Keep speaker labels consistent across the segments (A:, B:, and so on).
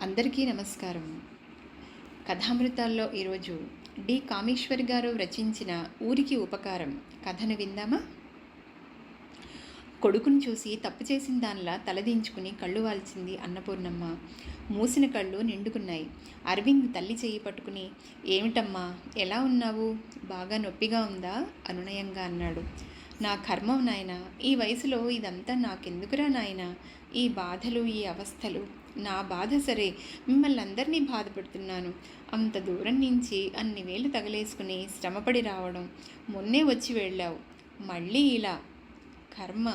A: అందరికీ నమస్కారం. కథామృతాల్లో ఈరోజు డి కామేశ్వరి గారు రచించిన ఊరికి ఉపకారం కథను విందామా? కొడుకును చూసి తప్పు చేసిన దానిలా తలదించుకుని కళ్ళు వాల్చింది అన్నపూర్ణమ్మ. మూసిన కళ్ళు నిండుకున్నాయి. అరవింద్ తల్లి చెయ్యి పట్టుకుని, ఏమిటమ్మా, ఎలా ఉన్నావు? బాగా నొప్పిగా ఉందా? అనునయంగా అన్నాడు. నా కర్మం నాయనా, ఈ వయసులో ఇదంతా నాకెందుకురా నాయనా? ఈ బాధలు, ఈ అవస్థలు. నా బాధ సరే, మిమ్మల్ని అందరినీ బాధపెడుతున్నాను. అంత దూరం నుంచి అన్ని వేలు తగలేసుకుని శ్రమపడి రావడం, మొన్నే వచ్చి వెళ్ళావు, మళ్ళీ ఇలా. కర్మ,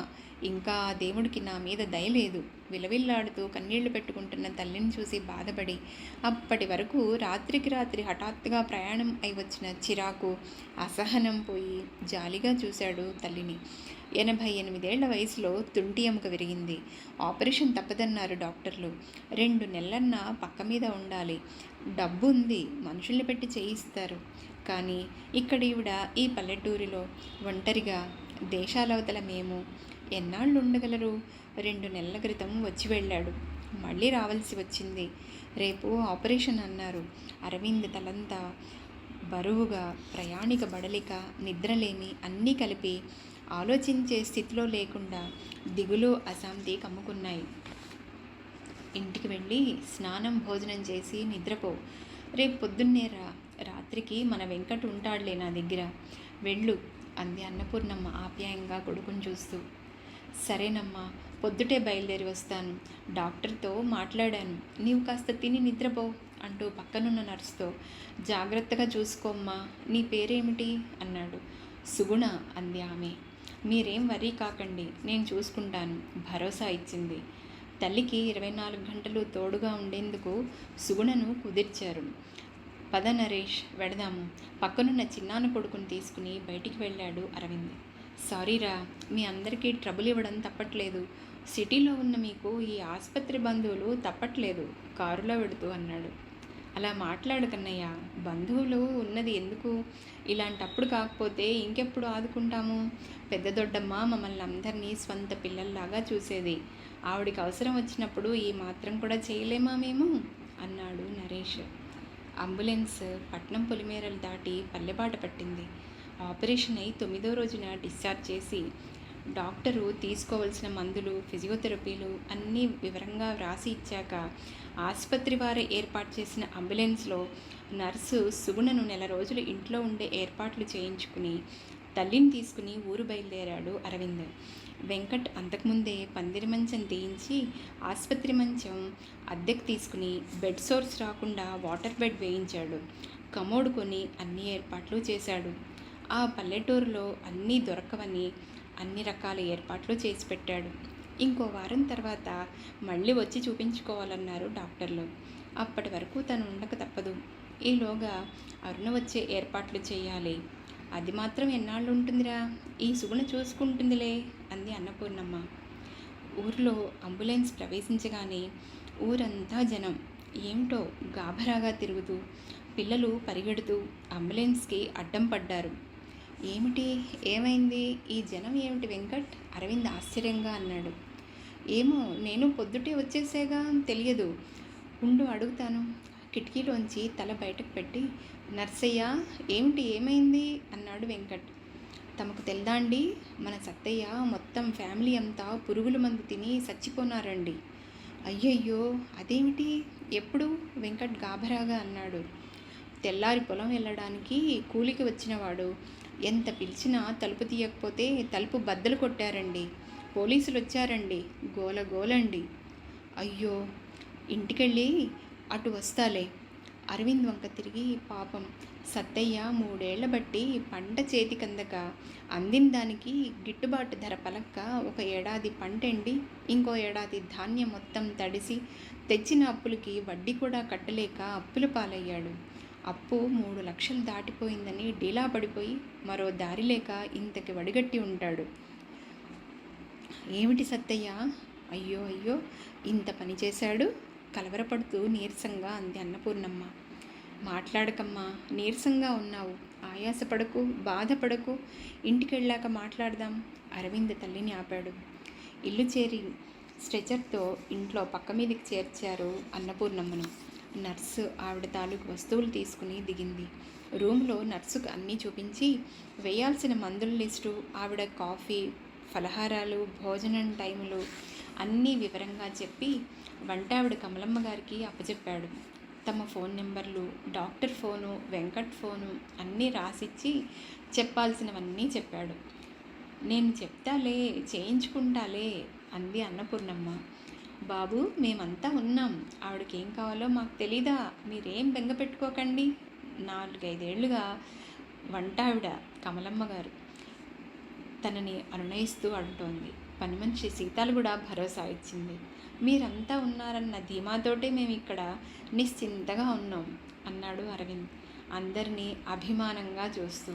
A: ఇంకా దేవుడికి నా మీద దయలేదు. విలవిల్లాడుతూ కన్నీళ్లు పెట్టుకుంటున్న తల్లిని చూసి బాధపడి, అప్పటి వరకు రాత్రికి రాత్రి హఠాత్తుగా ప్రయాణం అయి వచ్చిన చిరాకు, అసహనం పోయి జాలిగా చూశాడు తల్లిని. 88 వయసులో తుంటి ఎముక విరిగింది. ఆపరేషన్ తప్పదన్నారు డాక్టర్లు. 2 నెలలన్నా పక్క మీద ఉండాలి. డబ్బు ఉంది, మనుషుల్ని పెట్టి చేయిస్తారు. కానీ ఇక్కడ ఈవిడ ఈ పల్లెటూరిలో ఒంటరిగా, దేశాలవతల మేము ఎన్నాళ్ళు ఉండగలరు? 2 నెలల క్రితం వచ్చి వెళ్ళాడు, మళ్ళీ రావాల్సి వచ్చింది. రేపు ఆపరేషన్ అన్నారు. అరవింద్ తలంతా బరువుగా, ప్రయాణిక బడలిక, నిద్రలేమి అన్నీ కలిపి ఆలోచించే స్థితిలో లేకుండా దిగులు, అశాంతి కమ్ముకున్నాయి. ఇంటికి వెళ్ళి స్నానం, భోజనం చేసి నిద్రపో. రేపు పొద్దున్నే రా. రాత్రికి మన వెంకట్ ఉంటాడులే నా దగ్గర. వెళ్ళు అంది అన్నపూర్ణమ్మ ఆప్యాయంగా కొడుకుని చూస్తూ. సరేనమ్మా, పొద్దుటే బయలుదేరి వస్తాను. డాక్టర్తో మాట్లాడాను. నీవు కాస్త తిని నిద్రపో అంటూ పక్కనున్న నర్సుతో, జాగ్రత్తగా చూసుకోమ్మా, నీ పేరేమిటి అన్నాడు. సుగుణ అంది ఆమె. మీరేం వరీ కాకండి, నేను చూసుకుంటాను భరోసా ఇచ్చింది. తల్లికి 24 గంటలు తోడుగా ఉండేందుకు సుగుణను కుదిర్చారు. పద నరేష్, వెడదాము. పక్కనున్న చిన్నాన్న కొడుకుని తీసుకుని బయటికి వెళ్ళాడు అరవింద్. సారీరా, మీ అందరికీ ట్రబుల్ ఇవ్వడం తప్పట్లేదు. సిటీలో ఉన్న మీకు ఈ ఆసుపత్రి బంధువులు తప్పట్లేదు, కారులో వెడుతూ అన్నాడు. అలా మాట్లాడకన్నయ్య, బంధువులు ఉన్నది ఎందుకు? ఇలాంటప్పుడు కాకపోతే ఇంకెప్పుడు ఆదుకుంటాము? పెద్ద దొడ్డమ్మ మమ్మల్ని అందరినీ స్వంత పిల్లల్లాగా చూసేది. ఆవిడికి అవసరం వచ్చినప్పుడు ఈ మాత్రం కూడా చేయలేమా మేము? అన్నాడు నరేష్. అంబులెన్స్ పట్నం పొలిమేరలు దాటి పల్లెబాట పట్టింది. ఆపరేషన్ అయి 9వ రోజున డిశ్చార్జ్ చేసి డాక్టరు తీసుకోవాల్సిన మందులు, ఫిజియోథెరపీలు అన్నీ వివరంగా వ్రాసి ఇచ్చాక ఆసుపత్రి వారే ఏర్పాటు చేసిన అంబులెన్స్లో నర్సు సుగుణను 1 నెల రోజులు ఇంట్లో ఉండే ఏర్పాట్లు చేయించుకుని తల్లిని తీసుకుని ఊరు బయలుదేరాడు అరవింద్. వెంకట్ అంతకుముందే పందిరి మంచం తీయించి ఆసుపత్రి మంచం అద్దెకు తీసుకుని బెడ్ సోర్స్ రాకుండా వాటర్ బెడ్ వేయించాడు. కమోడు కొని అన్ని ఏర్పాట్లు చేశాడు. ఆ పల్లెటూరులో అన్నీ దొరకవని అన్ని రకాల ఏర్పాట్లు చేసి పెట్టాడు. ఇంకో వారం తర్వాత మళ్ళీ వచ్చి చూపించుకోవాలన్నారు డాక్టర్లు. అప్పటి వరకు తను ఉండక తప్పదు. ఈలోగా అరుణ వచ్చే ఏర్పాట్లు చేయాలి. అది మాత్రం ఎన్నాళ్ళు ఉంటుందిరా, ఈ సుగుణ చూసుకుంటుందిలే అంది అన్నపూర్ణమ్మ. ఊరిలో అంబులెన్స్ ప్రవేశించగానే ఊరంతా జనం. ఏమిటో గాభరాగా తిరుగుతూ, పిల్లలు పరిగెడుతూ అంబులెన్స్కి అడ్డం పడ్డారు. ఏమిటి, ఏమైంది? ఈ జనం ఏమిటి వెంకట్? అరవింద్ ఆశ్చర్యంగా అన్నాడు. ఏమో, నేను పొద్దుటే వచ్చేసేగా, తెలియదు. ఉండు అడుగుతాను. కిటికీలోంచి తల బయటకు పెట్టి, నర్సయ్య, ఏమిటి, ఏమైంది అన్నాడు వెంకట్. తమకు తెల్దాండి, మన సత్తయ్య మొత్తం ఫ్యామిలీ అంతా పురుగుల మందు తిని చచ్చిపోనారండి. అయ్యయ్యో, అదేమిటి, ఎప్పుడు? వెంకట్ గాభరాగా అన్నాడు. తెల్లారి పొలం వెళ్ళడానికి కూలికి వచ్చినవాడు ఎంత పిలిచినా తలుపు తీయకపోతే తలుపు బద్దలు కొట్టారండి. పోలీసులు వచ్చారండి. గోల గోలండి. అయ్యో, ఇంటికెళ్ళి అటు వస్తాలే. అరవింద్ వంక తిరిగి, పాపం సత్తయ్య 3 ఏళ్ల బట్టి పంట చేతికందక, అందిన దానికి గిట్టుబాటు ధర పలక్క, 1 ఏడాది పంటండి, ఇంకో ఏడాది ధాన్యం మొత్తం తడిసి, తెచ్చిన అప్పులకి వడ్డీ కూడా కట్టలేక అప్పుల పాలయ్యాడు. అప్పు 3 లక్షలు దాటిపోయిందని డీలా పడిపోయి మరో దారి లేక ఇంతకి వడిగట్టి ఉంటాడు. ఏమిటి సత్తయ్య? అయ్యో అయ్యో, ఇంత పని చేశాడు. కలవరపడుతూ నీరసంగా అంది అన్నపూర్ణమ్మ. మాట్లాడకమ్మా, నీరసంగా ఉన్నావు. ఆయాసపడకు, బాధపడకు. ఇంటికెళ్ళాక మాట్లాడదాం. అరవింద్ తల్లిని ఆపాడు. ఇల్లు చేరి స్ట్రెచర్తో ఇంట్లో పక్క మీదకి చేర్చారు అన్నపూర్ణమ్మను. నర్సు ఆవిడ తాలూకు వస్తువులు తీసుకుని దిగింది. రూమ్లో నర్సుకు అన్నీ చూపించి వేయాల్సిన మందుల లిస్టు, ఆవిడ కాఫీ, ఫలహారాలు, భోజనం టైములు అన్నీ వివరంగా చెప్పి వంటావిడ కమలమ్మ గారికి అప్పచెప్పాడు. తమ ఫోన్ నెంబర్లు, డాక్టర్ ఫోను, వెంకట్ ఫోను అన్నీ రాసిచ్చి చెప్పాల్సినవన్నీ చెప్పాడు. నేను చెప్తాలే, చేయించుకుంటాలే అంది అన్నపూర్ణమ్మ. బాబు, మేమంతా ఉన్నాం, ఆవిడకి ఏం కావాలో మాకు తెలీదా, మీరేం బెంగ పెట్టుకోకండి. 4-5 ఏళ్లుగా వంటావిడ కమలమ్మ గారు తనని అనునయిస్తూ అంటోంది. పని మనిషి సీతాలు కూడా భరోసా ఇచ్చింది. మీరంతా ఉన్నారన్న ధీమాతోటే మేము ఇక్కడ నిశ్చింతగా ఉన్నాం అన్నాడు అరవింద్ అందరినీ అభిమానంగా చూస్తూ.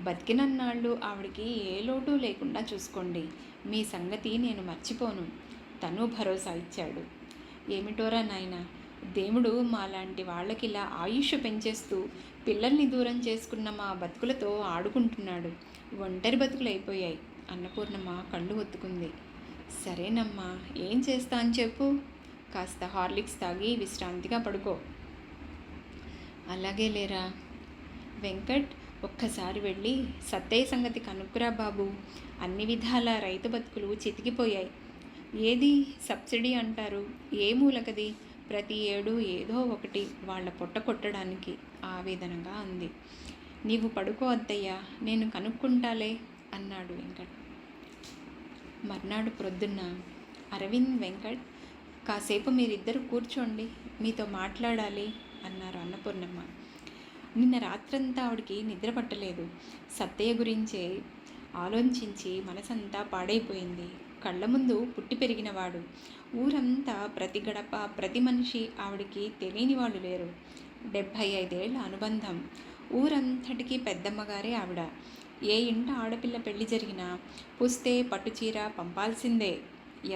A: బతికినన్నాళ్ళు ఆవిడికి ఏ లోటు లేకుండా చూసుకోండి, మీ సంగతి నేను మర్చిపోను. తను భరోసా ఇచ్చాడు. ఏమిటోరా నాయన, దేవుడు మాలాంటి వాళ్ళకిలా ఆయుష్ పెంచేస్తూ పిల్లల్ని దూరం చేసుకున్న మా బతుకులతో ఆడుకుంటున్నాడు. ఒంటరి బతుకులు అయిపోయాయి. అన్నపూర్ణమ్మ కళ్ళు ఒత్తుకుంది. సరేనమ్మా, ఏం చేస్తా అని చెప్పు. కాస్త హార్లిక్స్ తాగి విశ్రాంతిగా పడుకో. అలాగే లేరా. వెంకట్, ఒక్కసారి వెళ్ళి సత్తయ్య సంగతి కనుక్కురా బాబు. అన్ని విధాల రైతు బతుకులు చితికిపోయాయి. ఏది సబ్సిడీ అంటారు, ఏ మూలకది? ప్రతి ఏడు ఏదో ఒకటి వాళ్ళ పొట్ట కొట్టడానికి ఆవేదనగా అంది. నీవు పడుకో అత్తయ్య, నేను కనుక్కుంటాలే అన్నాడు వెంకట్. మర్నాడు ప్రొద్దున్న అరవింద్, వెంకట్, కాసేపు మీరిద్దరు కూర్చోండి, మీతో మాట్లాడాలి అన్నారు అన్నపూర్ణమ్మ. నిన్న రాత్రంతా ఆవిడికి నిద్ర పట్టలేదు. సత్తయ్య గురించే ఆలోచించి మనసంతా పాడైపోయింది. కళ్ళ ముందు పుట్టి పెరిగినవాడు. ఊరంతా ప్రతి గడప, ప్రతి మనిషి ఆవిడికి తెలియని వాళ్ళు లేరు. 75 ఏళ్ల అనుబంధం. ఊరంతటికీ పెద్దమ్మగారే ఆవిడ. ఏ ఇంట ఆడపిల్ల పెళ్లి జరిగినా పుస్తే పట్టుచీర పంపాల్సిందే.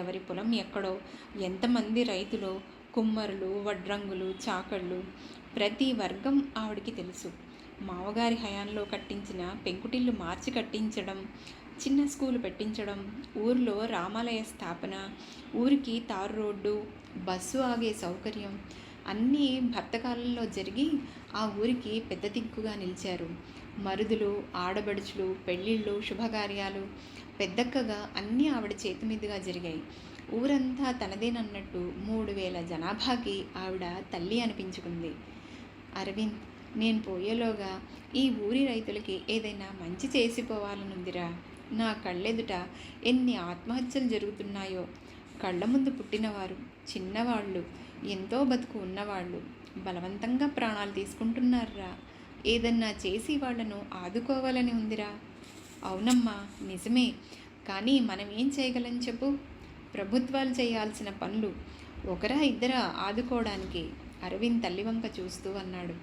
A: ఎవరి పొలం ఎక్కడో, ఎంతమంది రైతులో, కుమ్మరులు, వడ్రంగులు, చాకళ్ళు, ప్రతి వర్గం ఆవిడికి తెలుసు. మావగారి హయాంలో కట్టించిన పెంకుటిల్లు మార్చి కట్టించడం, చిన్న స్కూలు పెట్టించడం, ఊరిలో రామాలయ స్థాపన, ఊరికి తారు రోడ్డు, బస్సు ఆగే సౌకర్యం అన్నీ భర్త కాలంలో జరిగి ఆ ఊరికి పెద్ద దిక్కుగా నిలిచారు. మరుదులు, ఆడబడుచులు, పెళ్ళిళ్ళు, శుభకార్యాలు పెద్దక్కగా అన్నీ ఆవిడ చేతి మీదుగా జరిగాయి. ఊరంతా తనదేనన్నట్టు 3000 జనాభాకి ఆవిడ తల్లి అనిపించుకుంది. అరవింద్, నేను పోయేలోగా ఈ ఊరి రైతులకి ఏదైనా మంచి చేసిపోవాలనుందిరా. నా కళ్ళెదుట ఎన్ని ఆత్మహత్యలు జరుగుతున్నాయో. కళ్ళ ముందు పుట్టినవారు, చిన్నవాళ్ళు, ఎంతో బతుకు ఉన్నవాళ్ళు బలవంతంగా ప్రాణాలు తీసుకుంటున్నారా. ఏదన్నా చేసి వాళ్లను ఆదుకోవాలని ఉందిరా. అవునమ్మా, నిజమే. కానీ మనం ఏం చేయగలం చెప్పు. ప్రభుత్వాలు చేయాల్సిన పనులు ఒకరా ఇద్దరా ఆదుకోవడానికి? అరవింద్ తల్లివంక చూస్తూ అన్నాడు.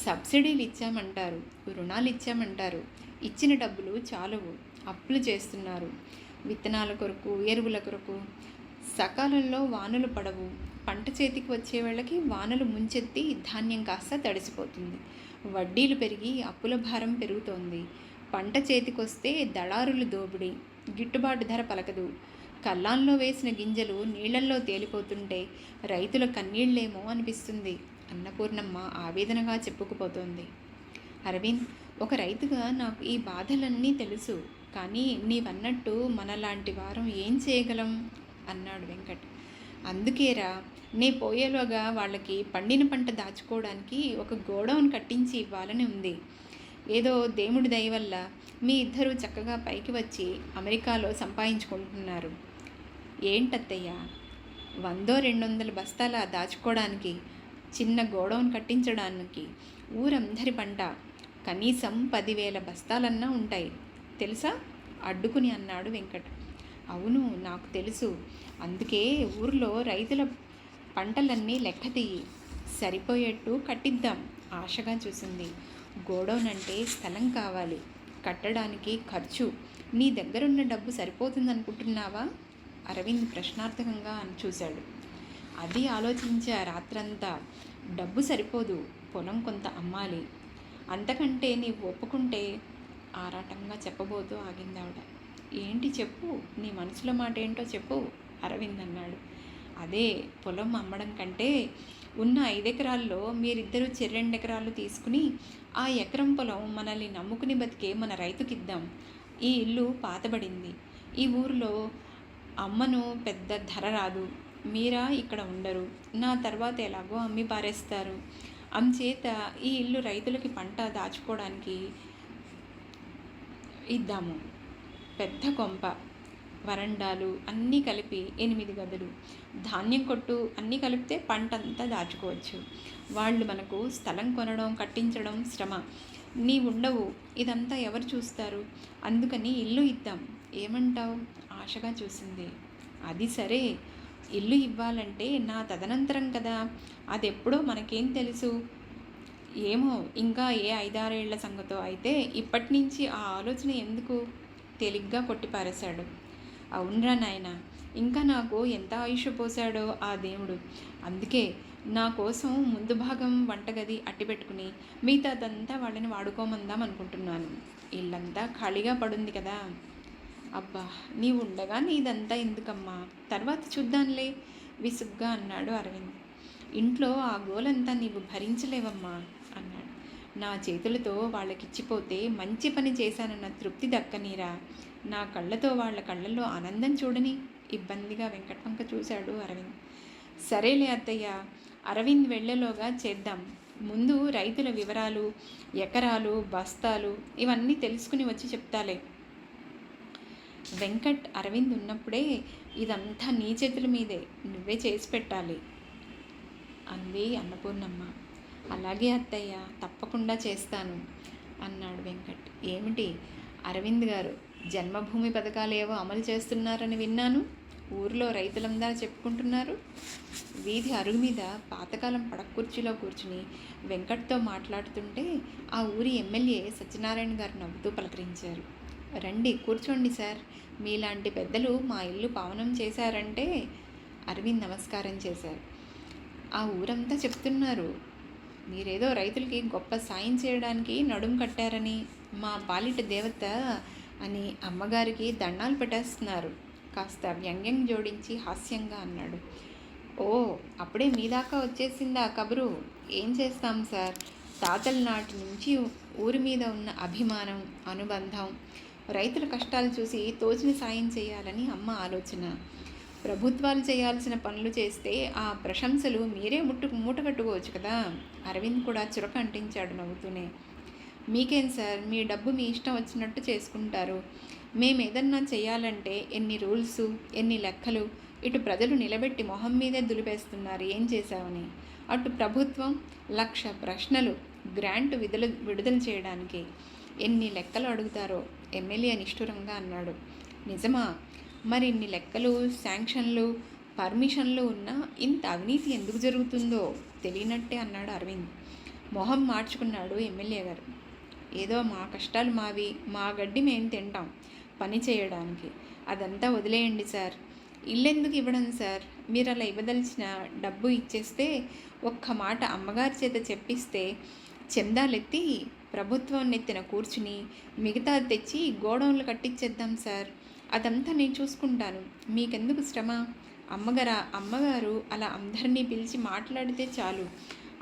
A: సబ్సిడీలు ఇచ్చామంటారు, రుణాలు ఇచ్చామంటారు, ఇచ్చిన డబ్బులు చాలవు, అప్పులు చేస్తున్నారు. విత్తనాల కొరకు, ఎరువుల కొరకు సకాలంలో వానలు పడవు. పంట చేతికి వచ్చే వేళకి వానలు ముంచెత్తి ధాన్యం కాస్త తడిసిపోతుంది. వడ్డీలు పెరిగి అప్పుల భారం పెరుగుతోంది. పంట చేతికొస్తే దళారులు దోపిడీ, గిట్టుబాటు ధర పలకదు. కల్లాంలో వేసిన గింజలు నీళ్లల్లో తేలిపోతుంటే రైతుల కన్నీళ్లేమో అనిపిస్తుంది. అన్నపూర్ణమ్మ ఆవేదనగా చెప్పుకుపోతోంది. అరవింద్, ఒక రైతుగా నాకు ఈ బాధలన్నీ తెలుసు. కానీ నీవన్నట్టు మనలాంటి వారం ఏం చేయగలం అన్నాడు వెంకట్. అందుకేరా, నే పోయేలోగా వాళ్ళకి పండిన పంట దాచుకోవడానికి ఒక గోడౌన్ కట్టించి ఇవ్వాలని ఉంది. ఏదో దేవుడి దయ వల్ల మీ ఇద్దరూ చక్కగా పైకి వచ్చి అమెరికాలో సంపాదించుకుంటున్నారు. ఏంటత్తయ్య, 100-200 బస్తాల దాచుకోవడానికి, చిన్న గోడౌన్ కట్టించడానికి ఊరందరి పంట కనీసం 10,000 బస్తాలన్నా ఉంటాయి తెలుసా అడ్డుకుని అన్నాడు వెంకట్. అవును, నాకు తెలుసు. అందుకే ఊరిలో రైతుల పంటలన్నీ లెక్క తీయి, సరిపోయేట్టు కట్టిద్దాం ఆశగా చూసింది. గోడౌన్ అంటే స్థలం కావాలి, కట్టడానికి ఖర్చు. నీ దగ్గరున్న డబ్బు సరిపోతుందనుకుంటున్నావా? అరవింద్ ప్రశ్నార్థకంగా చూశాడు. అది ఆలోచించే రాత్రంతా. డబ్బు సరిపోదు, పొలం కొంత అమ్మాలి. అంతకంటే నీవు ఒప్పుకుంటే ఆరాటంగా చెప్పబోతూ ఆగిందావిడ. ఏంటి చెప్పు, నీ మనసులో మాట ఏంటో చెప్పు అరవింద్ అన్నాడు. అదే, పొలం అమ్మడం కంటే ఉన్న 5 ఎకరాల్లో మీరిద్దరూ చెరి 2 ఎకరాలు తీసుకుని ఆ ఎకరం పొలం మనల్ని నమ్ముకుని బతికే మన రైతుకిద్దాం. ఈ ఇల్లు పాతబడింది. ఈ ఊరిలో అమ్మను, పెద్ద ధర రాదు. మీరా ఇక్కడ ఉండరు. నా తర్వాత ఎలాగో అమ్మి పారేస్తారు. అంచేత ఈ ఇల్లు రైతులకి పంట దాచుకోవడానికి ఇద్దాము. పెద్ద కొంప, వరండాలు అన్నీ కలిపి 8 గదులు, ధాన్యం కొట్టు అన్నీ కలిపితే పంట అంతా దాచుకోవచ్చు. వాళ్ళు మనకు స్థలం కొనడం, కట్టించడం శ్రమ. నీవుండవు, ఇదంతా ఎవరు చూస్తారు? అందుకని ఇల్లు ఇద్దాం, ఏమంటావు? ఆశగా చూసింది. అది సరే, ఇల్లు ఇవ్వాలంటే నా తదనంతరం కదా, అదెప్పుడో మనకేం తెలుసు? ఏమో, ఇంకా ఏ 5-6 ఏళ్ల సంగతో అయితే ఇప్పటి నుంచి ఆ ఆలోచన ఎందుకు? తేలిగ్గా కొట్టిపారేశాడు. అవునరా నాయన, ఇంకా నాకు ఎంత ఆయుష్ పోశాడో ఆ దేవుడు. అందుకే నా కోసం ముందు భాగం వంటగది అట్టిపెట్టుకుని మిగతాదంతా వాళ్ళని వాడుకోమందాం అనుకుంటున్నాను. ఇల్లంతా ఖాళీగా పడుంది కదా. అబ్బా, నీవు ఉండగా నీదంతా ఎందుకమ్మా, తర్వాత చూద్దాంలే విసుగ్గా అన్నాడు అరవింద్. ఇంట్లో ఆ గోలంతా నీవు భరించలేవమ్మా అన్నాడు. నా చేతులతో వాళ్ళకిచ్చిపోతే మంచి పని చేశానన్న తృప్తి దక్కనీరా? నా కళ్ళతో వాళ్ళ కళ్ళల్లో ఆనందం చూడని? ఇబ్బందిగా వెంకటవంక చూశాడు అరవింద్. సరేలే అత్తయ్య, అరవింద్ వెళ్ళేలోగా చేద్దాం. ముందు రైతుల వివరాలు, ఎకరాలు, బస్తాలు ఇవన్నీ తెలుసుకుని వచ్చి చెప్తాలే. వెంకట్, అరవింద్ ఉన్నప్పుడే ఇదంతా నీ చేతుల మీదే, నువ్వే చేసి పెట్టాలి అంది అన్నపూర్ణమ్మ. అలాగే అత్తయ్య, తప్పకుండా చేస్తాను అన్నాడు వెంకట్. ఏమిటి, అరవింద్ గారు జన్మభూమి పథకాలేవో అమలు చేస్తున్నారని విన్నాను. ఊరిలో రైతులందరూ చెప్పుకుంటున్నారు. వీధి అరుగు మీద పాతకాలం పడకుర్చీలో కూర్చుని వెంకట్తో మాట్లాడుతుంటే ఆ ఊరి ఎమ్మెల్యే సత్యనారాయణ గారు నవ్వుతూ పలకరించారు. రండి, కూర్చోండి సార్, మీలాంటి పెద్దలు మా ఇల్లు పావనం చేశారంటే. అరవింద్ నమస్కారం చేశారు. ఆ ఊరంతా చెప్తున్నారు మీరేదో రైతులకి గొప్ప సాయం చేయడానికి నడుం కట్టారని, మా పాలిట దేవత అని అమ్మగారికి దండాలు పెట్టేస్తున్నారు. కాస్త వ్యంగ్యం జోడించి హాస్యంగా అన్నాడు. ఓ, అప్పుడే మీ దాకా వచ్చేసిందా కబురు? ఏం చేస్తాం సార్, తాతల నాటి నుంచి ఊరి మీద ఉన్న అభిమానం, అనుబంధం, రైతుల కష్టాలు చూసి తోచిన సాయం చేయాలని అమ్మ ఆలోచన. ప్రభుత్వాలు చేయాల్సిన పనులు చేస్తే ఆ ప్రశంసలు మీరే మూటగట్టుకోవచ్చు కదా. అరవింద్ కూడా చురక అంటించాడు నవ్వుతూనే. మీకేం సార్, మీ డబ్బు మీ ఇష్టం వచ్చినట్టు చేసుకుంటారు. మేమేదన్నా చేయాలంటే ఎన్ని రూల్సు, ఎన్ని లెక్కలు. ఇటు ప్రజలు నిలబెట్టి మొహం మీదే దులిపేస్తున్నారు ఏం చేశామని. అటు ప్రభుత్వం 1,00,000 ప్రశ్నలు గ్రాంట్ విడుదల చేయడానికి. ఎన్ని లెక్కలు అడుగుతారో ఎమ్మెల్యే నిష్ఠురంగా అన్నాడు. నిజమా? మరి ఇన్ని లెక్కలు, శాంక్షన్లు, పర్మిషన్లు ఉన్నా ఇంత అవినీతి ఎందుకు జరుగుతుందో తెలియనట్టే అన్నాడు అరవింద్. మొహం మార్చుకున్నాడు ఎమ్మెల్యే గారు. ఏదో మా కష్టాలు మావి, మా గడ్డి మేము తింటాం పని చేయడానికి, అదంతా వదిలేయండి సార్. ఇల్లెందుకు ఇవ్వడం సార్? మీరు అలా ఇవ్వదలిచిన డబ్బు ఇచ్చేస్తే, ఒక్క మాట అమ్మగారి చేత చెప్పిస్తే చందాలెత్తి ప్రభుత్వం నెత్తిన కూర్చుని మిగతా తెచ్చి గోడౌన్లు కట్టించేద్దాం సార్. అదంతా నేను చూసుకుంటాను, మీకెందుకు శ్రమ? అమ్మగారు అలా అందరినీ పిలిచి మాట్లాడితే చాలు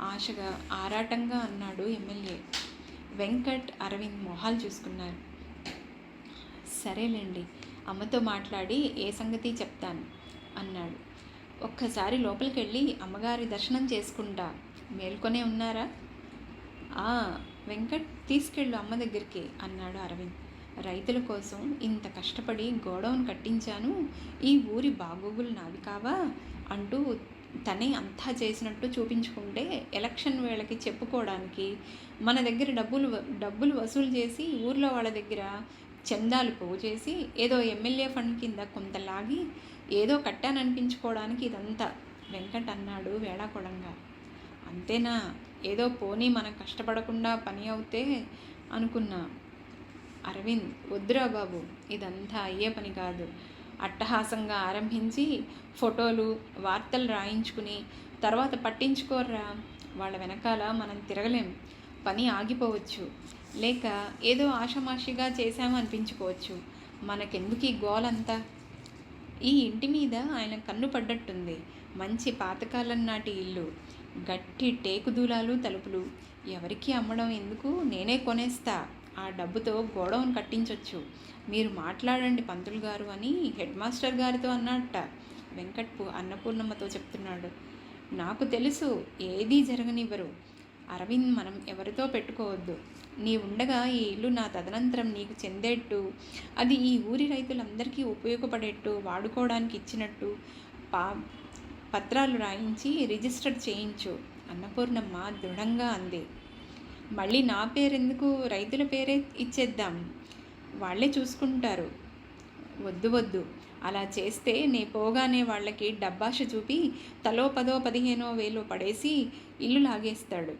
A: ఆశగా, ఆరాటంగా అన్నాడు ఎమ్మెల్యే. వెంకట్, అరవింద్ మొహాలు చూసుకున్నారు. సరేలేండి, అమ్మతో మాట్లాడి ఏ సంగతి చెప్తాను అన్నాడు. ఒక్కసారి లోపలికి వెళ్ళి అమ్మగారి దర్శనం చేసుకుంటా. మేల్కొనే ఉన్నారా? వెంకట్, తీసుకెళ్ళు అమ్మ దగ్గరికి అన్నాడు అరవింద్. రైతుల కోసం ఇంత కష్టపడి గోడౌన్ కట్టించాను, ఈ ఊరి బాగోగులు నావి కావా అంటూ తనే అంతా చేసినట్టు చూపించుకుంటే ఎలక్షన్ వేళకి చెప్పుకోవడానికి మన దగ్గర డబ్బులు వసూలు చేసి ఊర్లో వాళ్ళ దగ్గర చందాలు పోగు చేసి ఏదో ఎమ్మెల్యే ఫండ్ కింద కొంత లాగి ఏదో కట్టాననిపించుకోవడానికి ఇదంతా. వెంకట్ అన్నాడు వేళాకొళంగా. అంతేనా? ఏదో పోనీ మనం కష్టపడకుండా పని అవుతే అనుకున్నా. అరవింద్, వద్దురా బాబు, ఇదంతా అయ్యే పని కాదు. అట్టహాసంగా ఆరంభించి ఫోటోలు, వార్తలు రాయించుకుని తర్వాత పట్టించుకోర్రా. వాళ్ళ వెనకాల మనం తిరగలేం. పని ఆగిపోవచ్చు, లేక ఏదో ఆషామాషిగా చేశామనిపించుకోవచ్చు. మనకెందుకు ఈ గోలంతా? ఈ ఇంటి మీద ఆయన కన్ను పడ్డట్టుంది. మంచి పాతకాలం నాటి ఇల్లు, గట్టి టేకు దూలాలు తలుపులు. ఎవరికి అమ్మడం ఎందుకు, నేనే కొనేస్తా. ఆ డబ్బుతో గోడౌన్ కట్టించొచ్చు. మీరు మాట్లాడండి పంతులు గారు అని హెడ్ మాస్టర్ గారితో అన్నట్ట వెంకట్ అన్నపూర్ణమ్మతో చెప్తున్నాడు. నాకు తెలుసు, ఏదీ జరగనివ్వరు. అరవింద్, మనం ఎవరితో పెట్టుకోవద్దు. నీ ఉండగా ఈ ఇల్లు నా తదనంతరం నీకు చెందేట్టు, అది ఈ ఊరి రైతులందరికీ ఉపయోగపడేట్టు, వాడుకోవడానికి ఇచ్చినట్టు పత్రాలు రాయించి రిజిస్టర్ చేయించు అన్నపూర్ణమ్మ దృఢంగా అంది. మళ్ళీ నా పేరెందుకు, రైతుల పేరే ఇచ్చేద్దాం, వాళ్ళే చూసుకుంటారు. వద్దు వద్దు, అలా చేస్తే నే పోగానే వాళ్ళకి డబ్బాష చూపి తలో 10 15 వేలు పడేసి ఇల్లు లాగేస్తాడు.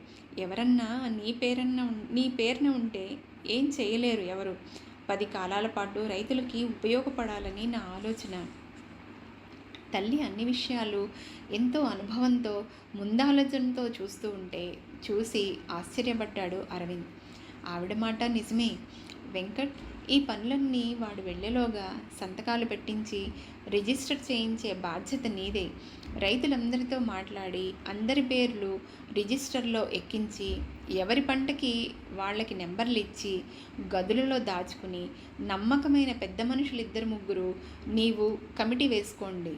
A: ఎవరన్నా నీ పేరున ఉంటే ఏం చేయలేరు ఎవరు. 10 కాలాల పాటు రైతులకి ఉపయోగపడాలని నా ఆలోచన. తల్లి అన్ని విషయాలు ఎంతో అనుభవంతో ముందాలోచనతో చూసి ఆశ్చర్యపడ్డాడు అరవింద్. ఆవిడ మాట నిజమే వెంకట్. ఈ పనులన్నీ వాడు వెళ్ళేలోగా సంతకాలు పెట్టించి రిజిస్టర్ చేయించే బాధ్యత నీదే. రైతులందరితో మాట్లాడి అందరి పేర్లు రిజిస్టర్లో ఎక్కించి ఎవరి పంటకి వాళ్ళకి నెంబర్లు ఇచ్చి గదులలో దాచుకుని నమ్మకమైన పెద్ద మనుషులు 2-3 నీవు కమిటీ వేసుకోండి.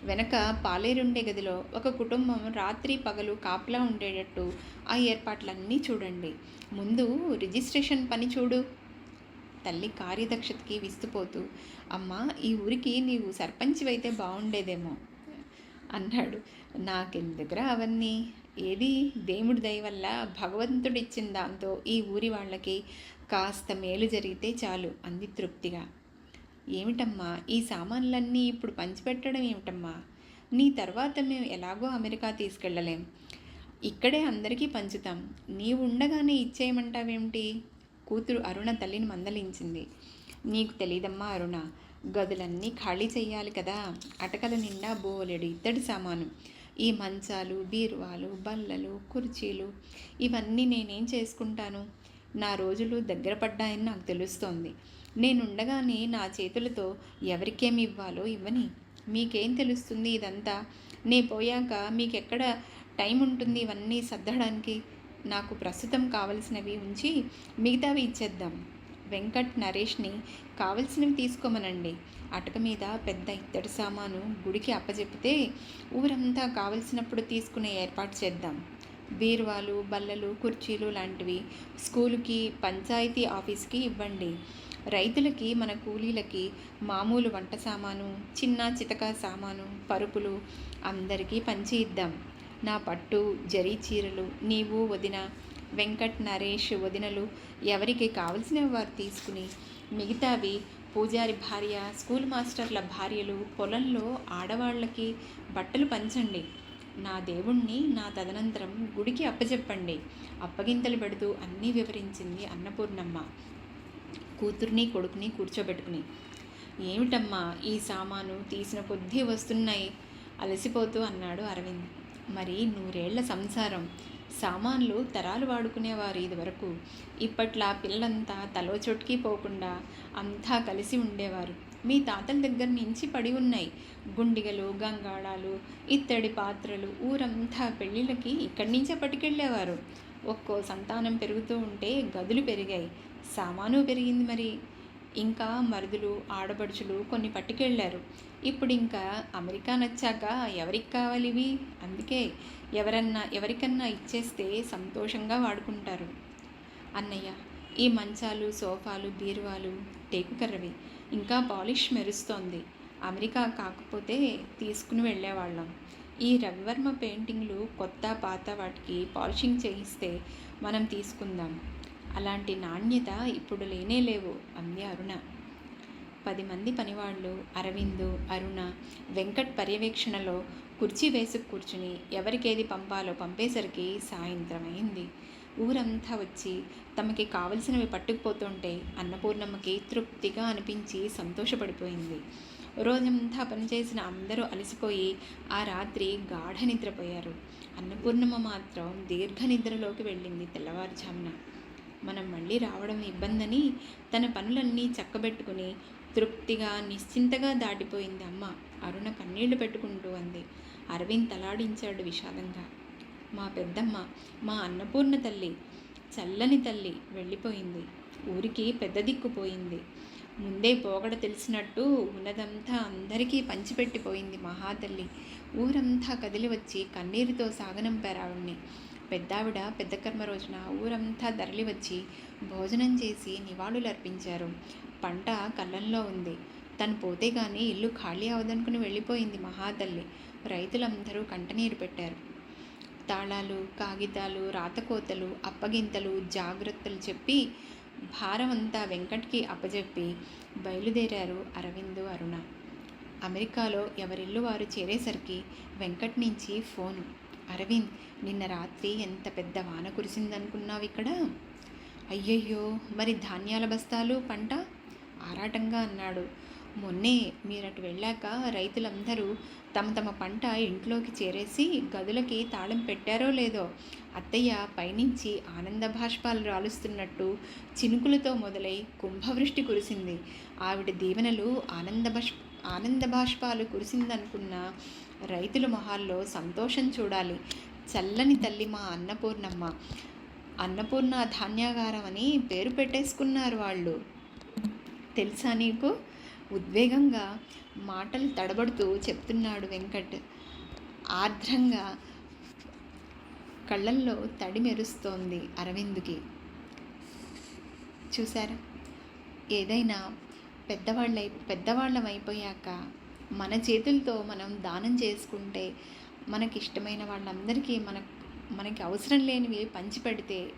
A: వెనక పాలేరుండే గదిలో ఒక కుటుంబం రాత్రి పగలు కాపలా ఉండేటట్టు ఆ ఏర్పాట్లన్నీ చూడండి. ముందు రిజిస్ట్రేషన్ పని చూడు. తల్లి కార్యదక్షతకి విస్తుపోతూ, అమ్మా, ఈ ఊరికి నీవు సర్పంచివైతే బాగుండేదేమో అన్నాడు. నాకెందుకురా అవన్నీ, ఏది దేవుడి దయ వల్ల భగవంతుడిచ్చిన దాంతో ఈ ఊరి వాళ్ళకి కాస్త మేలు జరిగితే చాలు అంది తృప్తిగా. ఏమిటమ్మా ఈ సామాన్లన్నీ ఇప్పుడు పంచిపెట్టడం ఏమిటమ్మా? నీ తర్వాత మేము ఎలాగో అమెరికా తీసుకెళ్ళలేం, ఇక్కడే అందరికీ పంచుతాం. నీవు ఉండగానే ఇచ్చేయమంటావేమిటి? కూతురు అరుణ తల్లిని మందలించింది. నీకు తెలీదమ్మా అరుణ, గదులన్నీ ఖాళీ చెయ్యాలి కదా. అటకల నిండా బోలెడు ఇత్తడి సామాను. ఈ మంచాలు, బీరువాలు, బల్లలు, కుర్చీలు ఇవన్నీ నేనేం చేసుకుంటాను? నా రోజులు దగ్గర పడ్డాయని నాకు తెలుస్తోంది. నేనుండగానే నా చేతులతో ఎవరికేమి ఇవ్వాలో ఇవ్వని. మీకేం తెలుస్తుంది ఇదంతా? నే పోయాక మీకెక్కడ టైం ఉంటుంది ఇవన్నీ సర్దడానికి? నాకు ప్రస్తుతం కావలసినవి ఉంచి మిగతావి ఇచ్చేద్దాం. వెంకట్ నరేష్ని కావలసినవి తీసుకోమనండి. అటక మీద పెద్ద ఇత్తడి సామాను గుడికి అప్పచెప్పితే ఊరంతా కావలసినప్పుడు తీసుకునే ఏర్పాటు చేద్దాం. బీరువాలు, బల్లలు, కుర్చీలు లాంటివి స్కూలుకి, పంచాయతీ ఆఫీస్కి ఇవ్వండి. రైతులకి, మన కూలీలకి మామూలు వంట సామాను, చిన్న చితక సామాను, పరుపులు అందరికీ పంచి ఇద్దాం. నా పట్టు జరీ చీరలు నీవు, వదిన, వెంకట్, నరేష్ వదినలు ఎవరికి కావలసినవి వారు తీసుకుని మిగతావి పూజారి భార్య, స్కూల్ మాస్టర్ల భార్యలు, పొలంలో ఆడవాళ్ళకి బట్టలు పంచండి. నా దేవుణ్ణి నా తదనంతరం గుడికి అప్పచెప్పండి. అప్పగింతలు పెడుతూ అన్నీ వివరించింది అన్నపూర్ణమ్మ కూతుర్ని కొడుకుని కూర్చోబెట్టుకుని. ఏమిటమ్మా ఈ సామాను తీసిన కొద్దీ వస్తున్నాయి అలసిపోతూ అన్నాడు అరవింద్. మరి 100 ఏళ్ల సంసారం, సామాన్లు తరాలు వాడుకునేవారు ఇదివరకు. ఇప్పట్లా పిల్లలంతా తలో చొట్టుకి పోకుండా అంతా కలిసి ఉండేవారు. మీ తాతల దగ్గర నుంచి పడి ఉన్నాయి గుండిగలు, గంగాళాలు, ఇత్తడి పాత్రలు. ఊరంతా పెళ్ళిళ్ళకి ఇక్కడి నుంచే పట్టుకెళ్ళేవారు. ఒక్కో సంతానం పెరుగుతూ ఉంటే గదులు పెరిగాయి, సామాను పెరిగింది. మరి ఇంకా మరుదులు, ఆడపడుచులు కొన్ని పట్టుకెళ్ళారు. ఇప్పుడు ఇంకా అమెరికా నచ్చాక ఎవరికి కావాలి ఇవి? అందుకే ఎవరికన్నా ఇచ్చేస్తే సంతోషంగా వాడుకుంటారు. అన్నయ్య, ఈ మంచాలు, సోఫాలు, బీరువాలు టేకు కర్రవి, ఇంకా పాలిష్ మెరుస్తోంది. అమెరికా కాకపోతే తీసుకుని వెళ్ళేవాళ్ళం. ఈ రవివర్మ పెయింటింగ్లు కొత్త పాత వాటికి పాలిషింగ్ చేయిస్తే మనం తీసుకుందాం. అలాంటి నాణ్యత ఇప్పుడు లేనే లేవు అంది అరుణ. 10 మంది పనివాళ్ళు అరవిందు, అరుణ, వెంకట్ పర్యవేక్షణలో కుర్చీ వేసి కూర్చుని ఎవరికేది పంపాలో పంపేసరికి సాయంత్రం అయింది. ఊరంతా వచ్చి తమకి కావలసినవి పట్టుకుపోతుంటే అన్నపూర్ణమ్మకి తృప్తిగా అనిపించి సంతోషపడిపోయింది. రోజంతా పనిచేసిన అందరూ అలసిపోయి ఆ రాత్రి గాఢ నిద్రపోయారు. అన్నపూర్ణమ్మ మాత్రం దీర్ఘ నిద్రలోకి వెళ్ళింది. తెల్లవారుజామున మనం మళ్ళీ రావడం ఇబ్బందని తన పనులన్నీ చక్కబెట్టుకుని తృప్తిగా నిశ్చింతగా దాటిపోయింది అమ్మ. అరుణ కన్నీళ్లు పెట్టుకుంటూ అంది. అరవింద్ తలాడించాడు విషాదంగా. మా పెద్దమ్మ, మా అన్నపూర్ణ తల్లి, చల్లని తల్లి వెళ్ళిపోయింది. ఊరికి పెద్ద దిక్కుపోయింది. ముందే పోగడ తెలిసినట్టు ఉన్నదంతా అందరికీ పంచిపెట్టిపోయింది మహాతల్లి. ఊరంతా కదిలి వచ్చి కన్నీరుతో సాగనంపారు ఆవిడ్ని. పెద్దావిడ పెద్ద కర్మ రోజున ఊరంతా తరలి వచ్చి భోజనం చేసి నివాళులు అర్పించారు. పంట కళ్ళంలో ఉంది. తను పోతే గానీ ఇల్లు ఖాళీ అవదనుకుని వెళ్ళిపోయింది మహాతల్లి. రైతులందరూ కంటనీరు పెట్టారు. తాళాలు, కాగితాలు, రాతకోతలు, అప్పగింతలు, జాగ్రత్తలు చెప్పి భారమంతా వెంకట్కి అప్పజెప్పి బయలుదేరారు అరవింద్, అరుణ. అమెరికాలో ఎవరిల్లు వారు చేరేసరికి వెంకట్ నుంచి ఫోను. అరవింద్, నిన్న రాత్రి ఎంత పెద్ద వాన కురిసిందనుకున్నావు ఇక్కడ? అయ్యయ్యో, మరి ధాన్యాల బస్తాలు, పంట? ఆరాటంగా అన్నాడు. మొన్నే మీరటు వెళ్ళాక రైతులందరూ తమ తమ పంట ఇంట్లోకి చేరేసి గదులకి తాళం పెట్టారో లేదో అత్తయ్య పైనుంచి ఆనంద భాష్పాలు రాలుస్తున్నట్టు చినుకులతో మొదలై కుంభవృష్టి కురిసింది. ఆవిడ దీవెనలు ఆనంద భాష్పాలు కురిసిందనుకున్న రైతుల మొహాల్లో సంతోషం చూడాలి. చల్లని తల్లి మా అన్నపూర్ణమ్మ. అన్నపూర్ణ ధాన్యాగారం అని పేరు పెట్టేసుకున్నారు వాళ్ళు. తెలుసా నీకు? ఉద్వేగంగా మాటలు తడబడుతూ చెప్తున్నాడు వెంకట్. ఆర్ద్రంగా కళ్ళల్లో తడి మెరుస్తోంది అరవింద్కి. చూసారా, ఏదైనా పెద్దవాళ్ళం అయిపోయాక మన చేతులతో మనం దానం చేసుకుంటే, మనకిష్టమైన వాళ్ళందరికీ మనకి అవసరం లేనివి పంచిపెడితే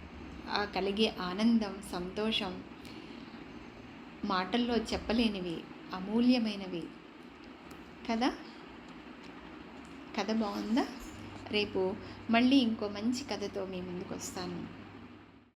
A: ఆ కలిగే ఆనందం, సంతోషం మాటల్లో చెప్పలేనివి, అమూల్యమైనవి కదా. కథ బాగుందా? రేపు మళ్ళీ ఇంకో మంచి కథతో మీ ముందుకు వస్తాను.